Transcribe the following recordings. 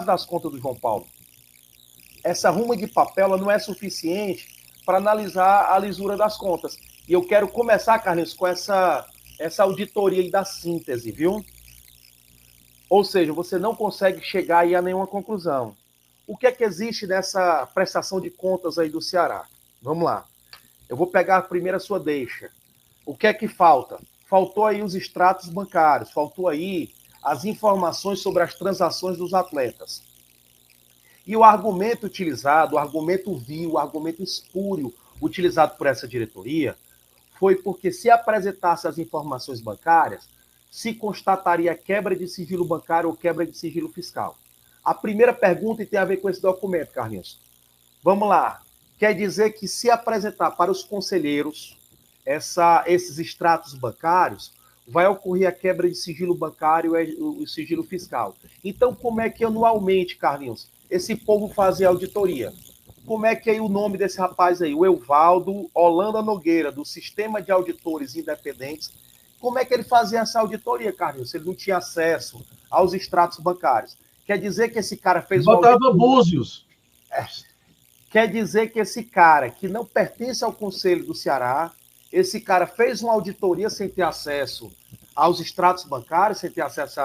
das contas do João Paulo. Essa ruma de papel ela não é suficiente para analisar a lisura das contas. E eu quero começar, Carlinhos, com essa auditoria aí da síntese, viu? Ou seja, você não consegue chegar aí a nenhuma conclusão. O que é que existe nessa prestação de contas aí do Ceará? Vamos lá. Eu vou pegar a primeira sua deixa. O que é que falta? Faltou aí os extratos bancários, faltou aí as informações sobre as transações dos atletas. E o argumento utilizado, o argumento vil, o argumento espúrio utilizado por essa diretoria foi porque se apresentasse as informações bancárias, se constataria quebra de sigilo bancário ou quebra de sigilo fiscal. A primeira pergunta tem a ver com esse documento, Carlinhos. Vamos lá. Quer dizer que se apresentar para os conselheiros esses extratos bancários, vai ocorrer a quebra de sigilo bancário e o sigilo fiscal. Então, como é que anualmente, Carlinhos, esse povo fazia auditoria? Como é que é o nome desse rapaz aí, o Evaldo Holanda Nogueira, do Sistema de Auditores Independentes, como é que ele fazia essa auditoria, Carlinhos, se ele não tinha acesso aos extratos bancários? Quer dizer que esse cara fez uma auditoria... Botava Búzios. Quer dizer que esse cara, que não pertence ao Conselho do Ceará, esse cara fez uma auditoria sem ter acesso aos extratos bancários, sem ter acesso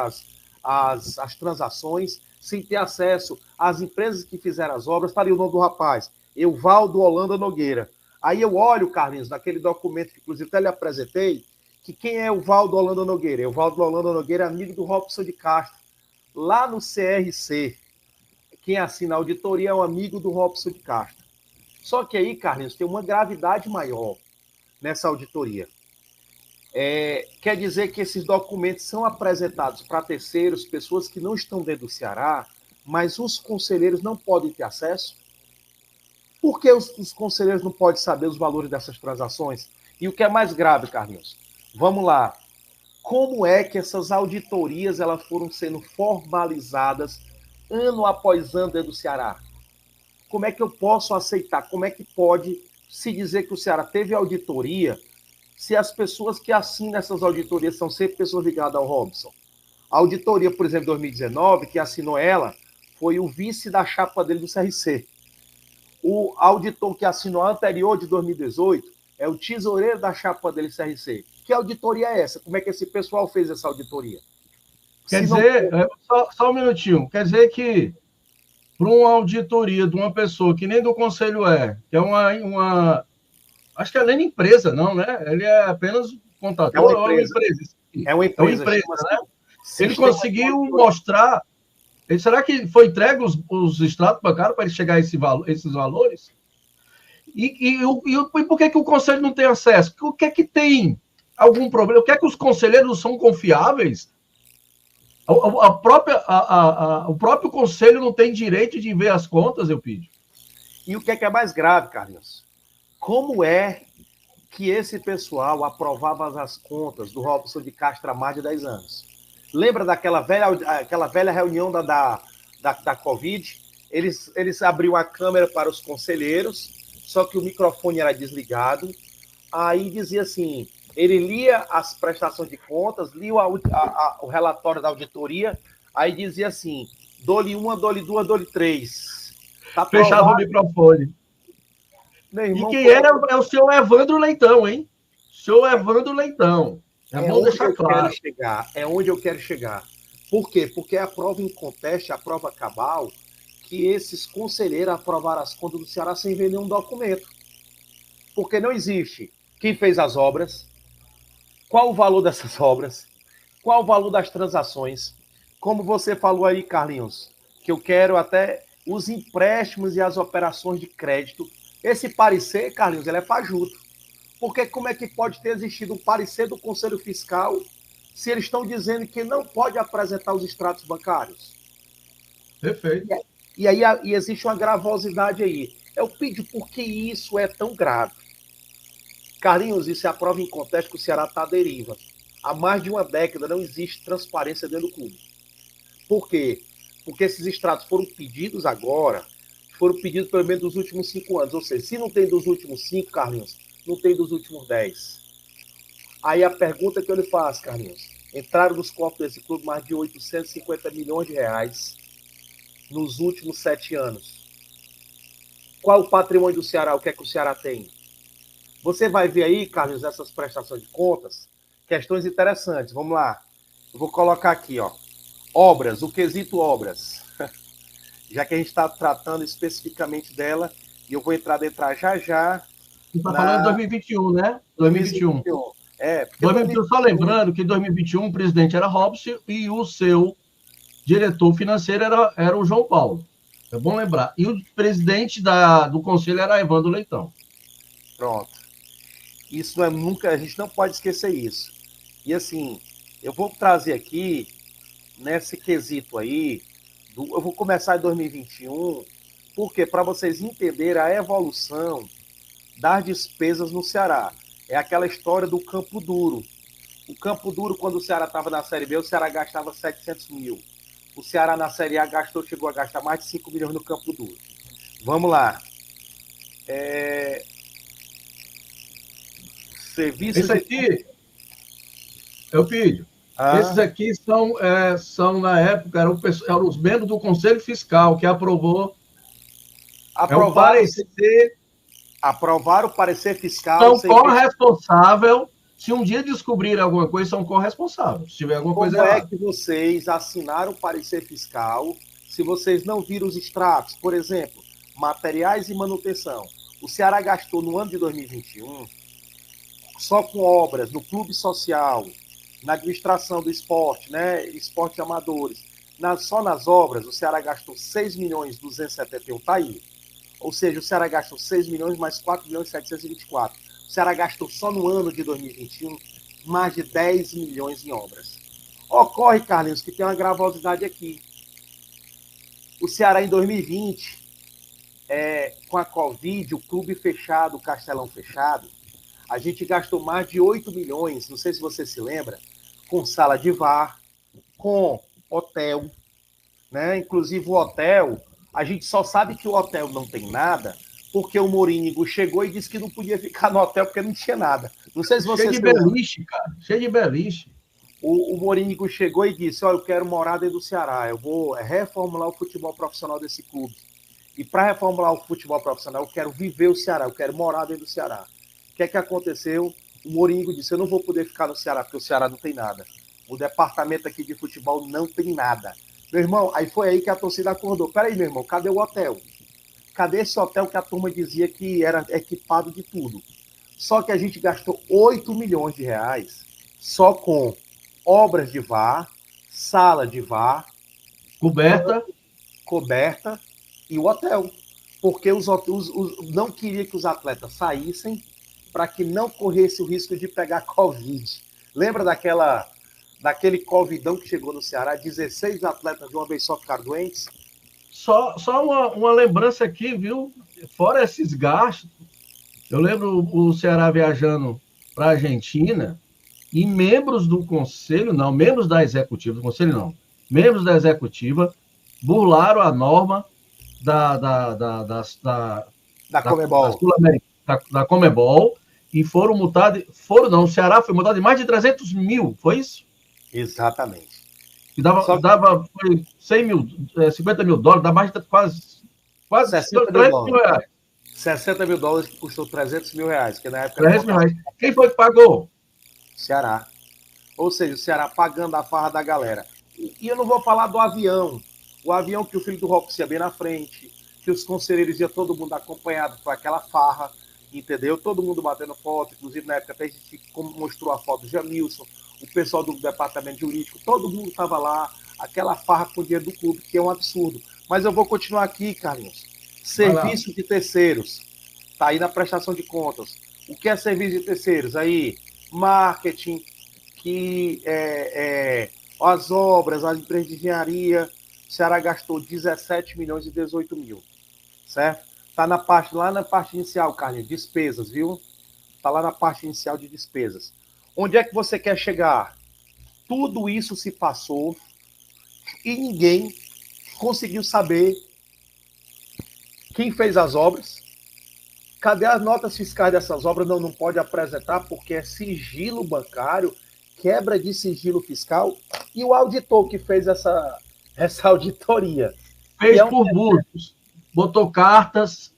às transações, sem ter acesso às empresas que fizeram as obras. Está ali o nome do rapaz, Evaldo Holanda Nogueira. Aí eu olho, Carlinhos, naquele documento que inclusive até lhe apresentei, que quem é o Evaldo Holanda Nogueira? O Evaldo Holanda Nogueira é amigo do Robson de Castro, lá no CRC. Quem assina a auditoria é um amigo do Robson de Castro. Só que aí, Carlinhos, tem uma gravidade maior nessa auditoria. Quer dizer que esses documentos são apresentados para terceiros, pessoas que não estão dentro do Ceará, mas os conselheiros não podem ter acesso? Por que os conselheiros não podem saber os valores dessas transações? E o que é mais grave, Carlinhos? Vamos lá. Como é que essas auditorias elas foram sendo formalizadas ano após ano dentro do Ceará? Como é que eu posso aceitar? Como é que pode se dizer que o Ceará teve auditoria se as pessoas que assinam essas auditorias são sempre pessoas ligadas ao Robson? A auditoria, por exemplo, de 2019, que assinou ela, foi o vice da chapa dele do CRC. O auditor que assinou a anterior, de 2018, é o tesoureiro da chapa dele do CRC. Que auditoria é essa? Como é que esse pessoal fez essa auditoria? Quer dizer, só um minutinho, quer dizer que para uma auditoria de uma pessoa que nem do conselho que é uma acho que é nem empresa, não, né? Ele é apenas contador. É uma empresa. É uma empresa, né? Ele conseguiu mostrar... Será que foi entregue os extratos bancários para ele chegar a esses valores? E por que o conselho não tem acesso? O que é que tem algum problema? O que é que os conselheiros são confiáveis? O próprio conselho não tem direito de ver as contas, Eupídio? E o que é mais grave, Carlinhos? Como é que esse pessoal aprovava as contas do Robson de Castro há mais de 10 anos? Lembra daquela velha reunião da Covid? Eles abriam a câmera para os conselheiros, só que o microfone era desligado. Aí dizia assim, ele lia as prestações de contas, lia o relatório da auditoria, aí dizia assim, dou-lhe uma, dou-lhe duas, dou-lhe três. Tá fechava o microfone. Meu irmão, e quem era é o senhor Evandro Leitão, hein? O senhor Evandro Leitão. É bom deixar claro. É onde eu quero chegar. Por quê? Porque a prova em conteste, a prova cabal, que esses conselheiros aprovaram as contas do Ceará sem ver nenhum documento. Porque não existe quem fez as obras, qual o valor dessas obras, qual o valor das transações. Como você falou aí, Carlinhos, que eu quero até os empréstimos e as operações de crédito. Esse parecer, Carlinhos, ele é fajuto. Porque como é que pode ter existido um parecer do Conselho Fiscal se eles estão dizendo que não pode apresentar os extratos bancários? Perfeito. E aí e existe uma gravosidade aí. Eu pedi por que isso é tão grave. Carlinhos, isso é a prova em contexto que o Ceará está à deriva. Há mais de uma década não existe transparência dentro do clube. Por quê? Porque esses extratos foram pedidos agora, foram pedidos pelo menos dos últimos 5 anos. Ou seja, se não tem dos últimos 5, Carlinhos, não tem dos últimos 10. Aí a pergunta que eu lhe faço, Carlinhos, entraram nos cofres desse clube mais de 850 milhões de reais. nos últimos 7 anos? Qual o patrimônio do Ceará? O que é que o Ceará tem? Você vai ver aí, Carlos, essas prestações de contas, questões interessantes. Vamos lá. Eu vou colocar aqui, ó. Obras, o quesito obras. Já que a gente está tratando especificamente dela, e eu vou entrar já já. Você está falando de 2021, né? 2021. 2021, só lembrando que em 2021 o presidente era Robson e o seu diretor financeiro era o João Paulo. É bom lembrar. E o presidente do conselho era Evandro Leitão. Pronto. Isso é nunca, a gente não pode esquecer isso. E assim, eu vou trazer aqui, nesse quesito aí, eu vou começar em 2021, porque para vocês entenderem a evolução das despesas no Ceará. É aquela história do Campo Duro. O Campo Duro, quando o Ceará estava na Série B, o Ceará gastava 700 mil. O Ceará na Série A chegou a gastar mais de 5 milhões no Campo Duro. Vamos lá. Serviços Esse aqui, Elpidio, esses aqui são na época, eram os membros do Conselho Fiscal que aprovou aprovaram o parecer fiscal. São corresponsáveis. Se um dia descobrirem alguma coisa, são corresponsáveis. Se tiver alguma coisa errada. Como é que vocês assinaram o parecer fiscal se vocês não viram os extratos? Por exemplo, materiais e manutenção. O Ceará gastou no ano de 2021, só com obras no clube social, na administração do esporte, né? Esporte de amadores. Só nas obras, o Ceará gastou 6 milhões 271, tá aí. Ou seja, o Ceará gastou 6 milhões mais 4 milhões 724. O Ceará gastou só no ano de 2021 mais de 10 milhões em obras. Ocorre, Carlinhos, que tem uma gravosidade aqui. O Ceará em 2020, com a Covid, o clube fechado, o Castelão fechado, a gente gastou mais de 8 milhões, não sei se você se lembra, com sala de VAR, com hotel, né? Inclusive o hotel, a gente só sabe que o hotel não tem nada porque o Morínigo chegou e disse que não podia ficar no hotel porque não tinha nada. Não sei se você... Cheio de beliche, cara. Cheio de beliche. O Morínigo chegou e disse, olha, eu quero morar dentro do Ceará, eu vou reformular o futebol profissional desse clube. E para reformular o futebol profissional, eu quero viver o Ceará, eu quero morar dentro do Ceará. O que é que aconteceu? O Morínigo disse, eu não vou poder ficar no Ceará porque o Ceará não tem nada. O departamento aqui de futebol não tem nada. Meu irmão, aí foi aí que a torcida acordou. Peraí, meu irmão, cadê o hotel? Cadê esse hotel que a turma dizia que era equipado de tudo? Só que a gente gastou 8 milhões de reais só com obras de VAR, sala de VAR, coberta e o hotel. Porque não queria que os atletas saíssem para que não corresse o risco de pegar Covid. Lembra daquele Covidão que chegou no Ceará? 16 atletas de uma vez só ficaram doentes? Só uma lembrança aqui, viu? Fora esses gastos, eu lembro o Ceará viajando para a Argentina e membros do conselho, não, membros da executiva, do conselho não, membros da executiva burlaram a norma da Comebol. Da Comebol e foram multados, o Ceará foi multado de mais de 300 mil, foi isso? Exatamente. Que dava 100 mil, 50 mil dólares, dá mais de quase 60 mil reais. 60 mil dólares que custou 300 mil reais, que na época... 300 mil reais. Quem foi que pagou? Ceará. Ou seja, o Ceará pagando a farra da galera. E eu não vou falar do avião. O avião que o filho do Rox ia bem na frente, que os conselheiros iam todo mundo acompanhado com aquela farra, entendeu? Todo mundo batendo foto, inclusive na época até a gente mostrou a foto do Jamilson, o pessoal do departamento jurídico, todo mundo estava lá, aquela farra com o dinheiro do clube, que é um absurdo. Mas eu vou continuar aqui, Carlinhos. Serviço de terceiros. Está aí na prestação de contas. O que é serviço de terceiros? Aí, marketing, as obras, as empresas de engenharia. O Ceará gastou 17 milhões e 18 mil. Certo? Está lá na parte inicial, Carlinhos, despesas, viu? Está lá na parte inicial de despesas. Onde é que você quer chegar? Tudo isso se passou e ninguém conseguiu saber quem fez as obras. Cadê as notas fiscais dessas obras? Não pode apresentar porque é sigilo bancário, quebra de sigilo fiscal. E o auditor que fez essa auditoria, Fez por Búzios. Botou cartas.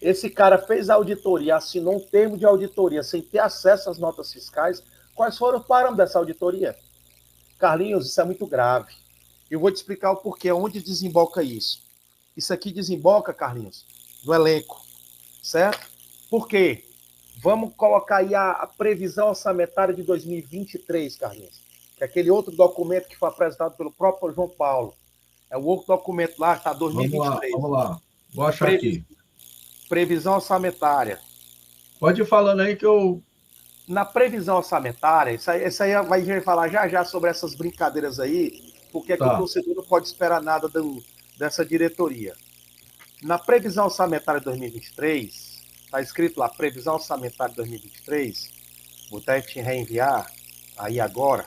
Esse cara fez a auditoria, assinou um termo de auditoria sem ter acesso às notas fiscais. Quais foram os parâmetros dessa auditoria? Carlinhos, isso é muito grave. Eu vou te explicar o porquê, onde desemboca isso. Isso aqui desemboca, Carlinhos, no elenco, certo? Por quê? Vamos colocar aí a previsão orçamentária de 2023, Carlinhos, que é aquele outro documento que foi apresentado pelo próprio João Paulo. É o outro documento lá, está 2023. Vamos lá. Vou achar aqui. Previsão orçamentária. Pode ir falando aí que eu... Na previsão orçamentária, isso aí a gente vai falar já sobre essas brincadeiras aí, porque aqui o torcedor não pode esperar nada dessa diretoria. Na previsão orçamentária de 2023, está escrito lá, previsão orçamentária de 2023, vou até te reenviar aí agora.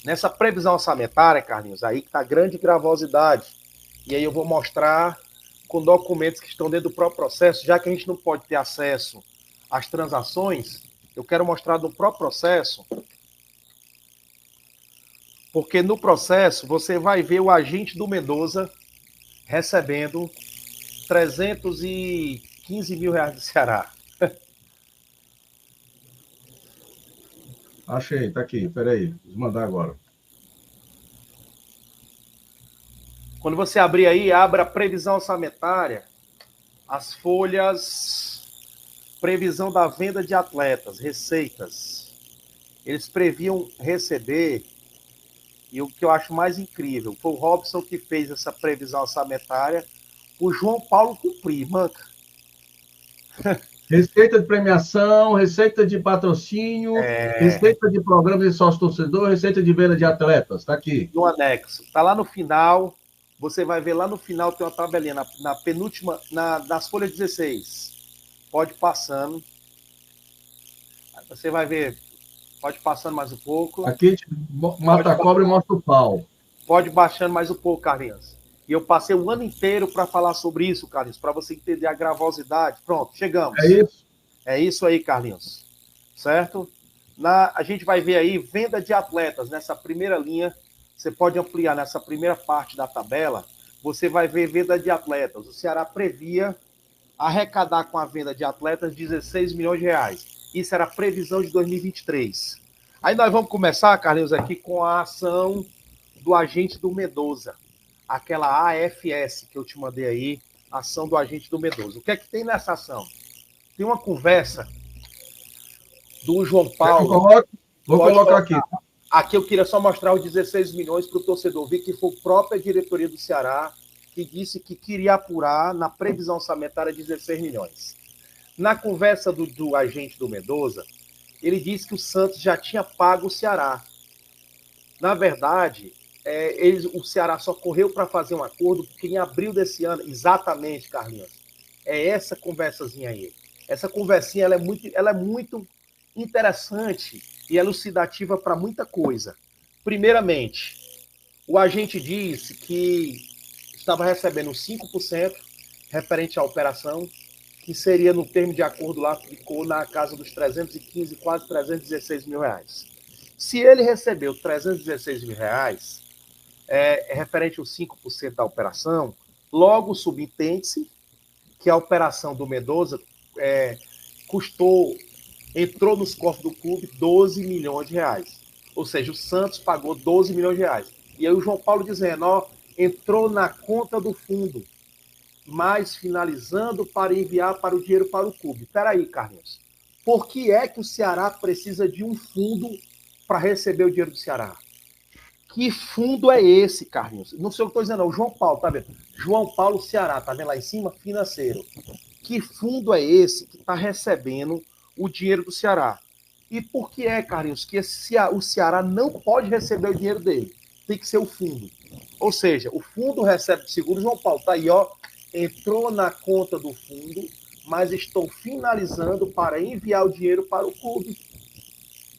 Nessa previsão orçamentária, Carlinhos, aí que está a grande gravosidade. E aí eu vou mostrar com documentos que estão dentro do próprio processo, já que a gente não pode ter acesso às transações, eu quero mostrar no próprio processo, porque no processo você vai ver o agente do Mendoza recebendo 315 mil reais do Ceará. Achei, tá aqui, peraí, vou mandar agora. Quando você abrir aí, abra a previsão orçamentária, as folhas, previsão da venda de atletas, receitas. Eles previam receber, e o que eu acho mais incrível, foi o Robson que fez essa previsão orçamentária, o João Paulo cumprir, manca. Receita de premiação, receita de patrocínio, receita de programa de sócio-torcedor, receita de venda de atletas, tá aqui. No anexo, tá lá no final, você vai ver lá no final, tem uma tabelinha, na penúltima, nas folhas 16. Pode ir passando. Você vai ver, pode ir passando mais um pouco. Aqui mata a cobra e mostra o pau. Pode ir baixando mais um pouco, Carlinhos. E eu passei o ano inteiro para falar sobre isso, Carlinhos, para você entender a gravosidade. Pronto, chegamos. É isso? É isso aí, Carlinhos. Certo? A gente vai ver aí venda de atletas nessa primeira linha. Você pode ampliar nessa primeira parte da tabela. Você vai ver venda de atletas. O Ceará previa arrecadar com a venda de atletas 16 milhões de reais. Isso era a previsão de 2023. Aí nós vamos começar, Carlinhos, aqui com a ação do agente do Mendoza. Aquela AFS que eu te mandei aí, ação do agente do Mendoza. O que é que tem nessa ação? Tem uma conversa do João Paulo. Vou colocar aqui. Aqui eu queria só mostrar os 16 milhões para o torcedor ver que foi a própria diretoria do Ceará que disse que queria apurar na previsão orçamentária 16 milhões. Na conversa do agente do Mendoza, ele disse que o Santos já tinha pago o Ceará. Na verdade, o Ceará só correu para fazer um acordo porque em abril desse ano, exatamente, Carlinhos, é essa conversazinha aí. Essa conversinha ela é muito interessante e elucidativa para muita coisa. Primeiramente, o agente disse que estava recebendo 5% referente à operação, que seria no termo de acordo lá, ficou na casa dos 315, quase 316 mil reais. Se ele recebeu 316 mil reais, referente aos 5% da operação, logo subentende-se que a operação do Mendoza entrou nos cofres do clube 12 milhões de reais. Ou seja, o Santos pagou 12 milhões de reais. E aí o João Paulo dizendo, entrou na conta do fundo, mas finalizando para enviar para o dinheiro para o clube. Espera aí, Carlinhos. Por que é que o Ceará precisa de um fundo para receber o dinheiro do Ceará? Que fundo é esse, Carlinhos? Não sei o que eu estou dizendo, não. O João Paulo, tá vendo? João Paulo Ceará, tá vendo lá em cima? Financeiro. Que fundo é esse que está recebendo o dinheiro do Ceará? E por que é, Carlinhos, que o Ceará não pode receber o dinheiro dele? Tem que ser o fundo. Ou seja, o fundo recebe do seguro. João Paulo, tá aí, entrou na conta do fundo, mas estou finalizando para enviar o dinheiro para o clube.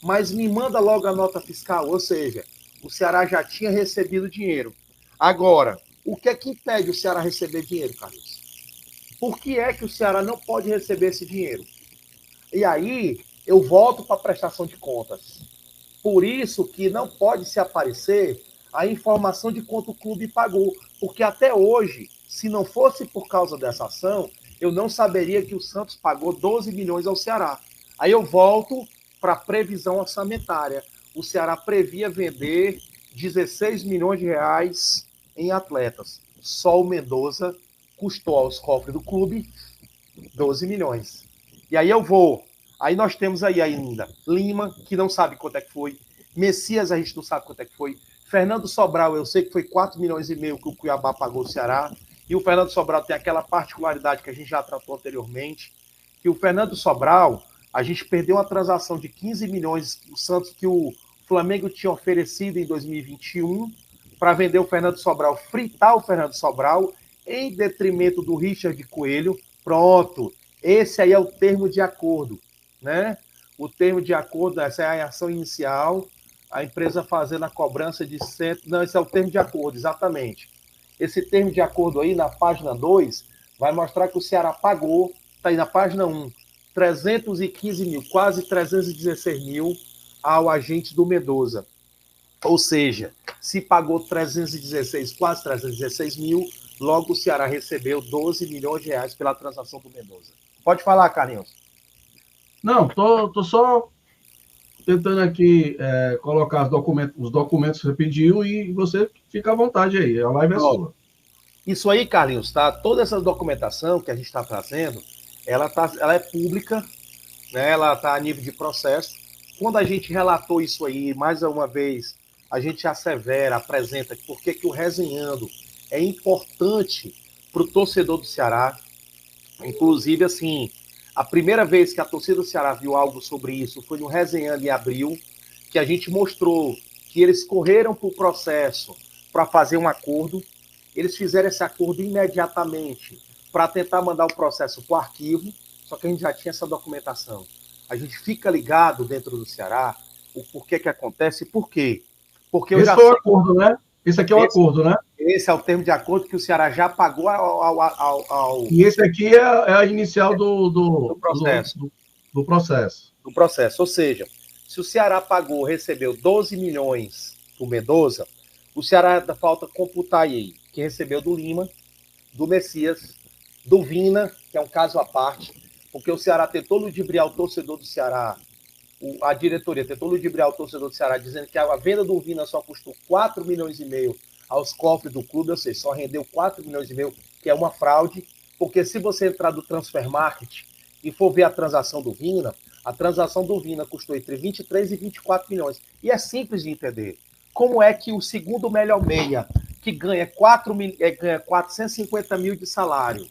Mas me manda logo a nota fiscal, ou seja, o Ceará já tinha recebido dinheiro. Agora, o que é que impede o Ceará receber dinheiro, Carlos? Por que é que o Ceará não pode receber esse dinheiro? E aí, eu volto para a prestação de contas. Por isso que não pode se aparecer a informação de quanto o clube pagou. Porque até hoje, se não fosse por causa dessa ação, eu não saberia que o Santos pagou 12 milhões ao Ceará. Aí eu volto para a previsão orçamentária. O Ceará previa vender 16 milhões de reais em atletas. Só o Mendoza custou aos cofres do clube 12 milhões. E aí eu vou. Aí nós temos aí ainda Lima, que não sabe quanto é que foi. Messias, a gente não sabe quanto é que foi. Fernando Sobral, eu sei que foi 4 milhões e meio que o Cuiabá pagou ao Ceará. E o Fernando Sobral tem aquela particularidade que a gente já tratou anteriormente, que o Fernando Sobral, a gente perdeu uma transação de 15 milhões o Santos que o Flamengo tinha oferecido em 2021 para vender o Fernando Sobral, fritar o Fernando Sobral em detrimento do Richard Coelho. Pronto, esse aí é o termo de acordo, né? O termo de acordo, essa é a ação inicial, a empresa fazendo a cobrança de cento... Não, esse é o termo de acordo, exatamente. Esse termo de acordo aí, na página 2, vai mostrar que o Ceará pagou, está aí na página 1, 315 mil, quase 316 mil ao agente do Mendoza. Ou seja, se pagou 316, quase 316 mil, logo o Ceará recebeu 12 milhões de reais pela transação do Mendoza. Pode falar, Carlinhos. Não, tô só tentando aqui colocar os documentos que você pediu e você fica à vontade aí, a live é sua. Isso aí, Carlinhos, tá? Toda essa documentação que a gente está trazendo, ela é pública, né? Ela está a nível de processo. Quando a gente relatou isso aí, mais uma vez, a gente assevera, apresenta por que o Resenhando é importante para o torcedor do Ceará. Inclusive, assim, a primeira vez que a torcida do Ceará viu algo sobre isso foi no Resenhando em abril, que a gente mostrou que eles correram para o processo para fazer um acordo. Eles fizeram esse acordo imediatamente para tentar mandar o processo para o arquivo, só que a gente já tinha essa documentação. A gente fica ligado dentro do Ceará o porquê que acontece e por quê. Porque esse foi o acordo, né? Esse aqui é o acordo, né? Esse é o termo de acordo que o Ceará já pagou ao... E esse aqui é a inicial do processo. Do processo. Do processo. Ou seja, se o Ceará pagou, recebeu 12 milhões do Mendoza, o Ceará falta computar aí, que recebeu do Lima, do Messias, do Vina, que é um caso à parte, porque o Ceará tentou ludibriar o torcedor do Ceará, a diretoria tentou ludibriar o torcedor do Ceará, dizendo que a venda do Vina só custou 4 milhões e meio aos cofres do clube, ou seja, só rendeu 4 milhões e meio, que é uma fraude, porque se você entrar do Transfer Market e for ver a transação do Vina custou entre 23 e 24 milhões. E é simples de entender. Como é que o segundo melhor meia, que ganha 450 mil de salário,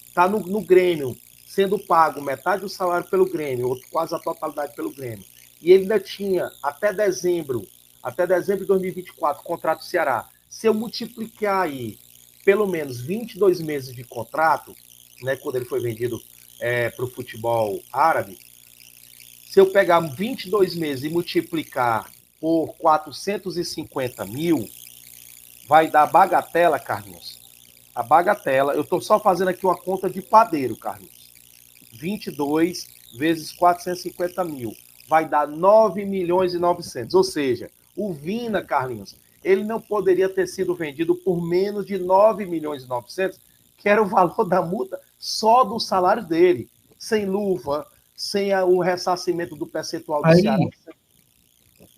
está no Grêmio, sendo pago metade do salário pelo Grêmio, ou quase a totalidade pelo Grêmio, e ele ainda tinha até dezembro de 2024, contrato do Ceará. Se eu multiplicar aí pelo menos 22 meses de contrato, né, quando ele foi vendido para o futebol árabe, se eu pegar 22 meses e multiplicar por 450 mil, vai dar bagatela, Carlinhos. A bagatela, eu estou só fazendo aqui uma conta de padeiro, Carlinhos. 22 vezes 450 mil. Vai dar 9 milhões e 900. Ou seja, o Vina, Carlinhos, ele não poderia ter sido vendido por menos de 9 milhões e 900, que era o valor da multa só do salário dele. Sem luva, sem o ressarcimento do percentual do Ceará.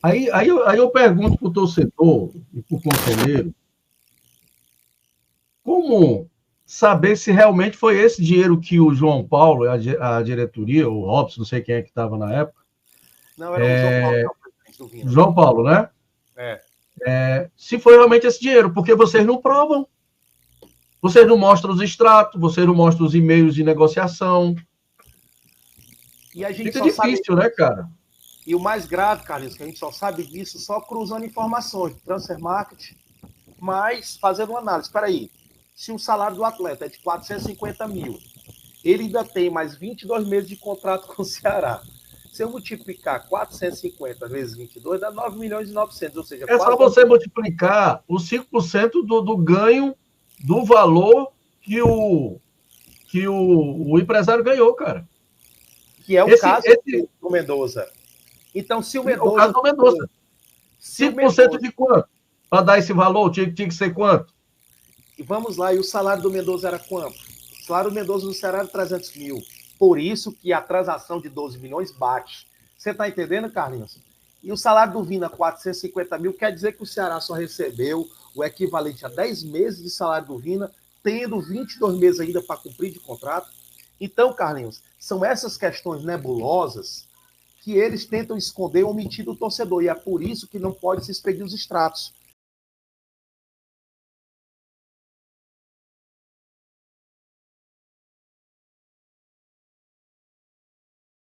Aí eu pergunto para o torcedor e para o conselheiro, como saber se realmente foi esse dinheiro que o João Paulo, a diretoria, o Robson, não sei quem é que estava na época. Não, era o João Paulo, presidente do Vina. João Paulo, né? Se foi realmente esse dinheiro, porque vocês não provam. Vocês não mostram os extratos, vocês não mostram os e-mails de negociação. E a gente fica difícil, né, cara? E o mais grave, Carlinhos, que a gente só sabe disso só cruzando informações, transfer market, mas fazendo uma análise. Espera aí, se o salário do atleta é de 450 mil, ele ainda tem mais 22 meses de contrato com o Ceará. Se eu multiplicar 450 vezes 22, dá 9 milhões e 900, ou seja... É só você multiplicar os 5% do ganho do valor que o empresário ganhou, cara. Que é o caso do Mendoza. Então, se o Mendoza... O caso do Mendoza. 5% de quanto? Para dar esse valor, tinha que ser quanto? E vamos lá, e o salário do Mendoza era quanto? O salário do Mendoza no Ceará era 300 mil. Por isso que a transação de 12 milhões bate. Você está entendendo, Carlinhos? E o salário do Vina, 450 mil, quer dizer que o Ceará só recebeu o equivalente a 10 meses de salário do Vina, tendo 22 meses ainda para cumprir de contrato. Então, Carlinhos, são essas questões nebulosas que eles tentam esconder ou omitir do torcedor. E é por isso que não pode se expedir os extratos.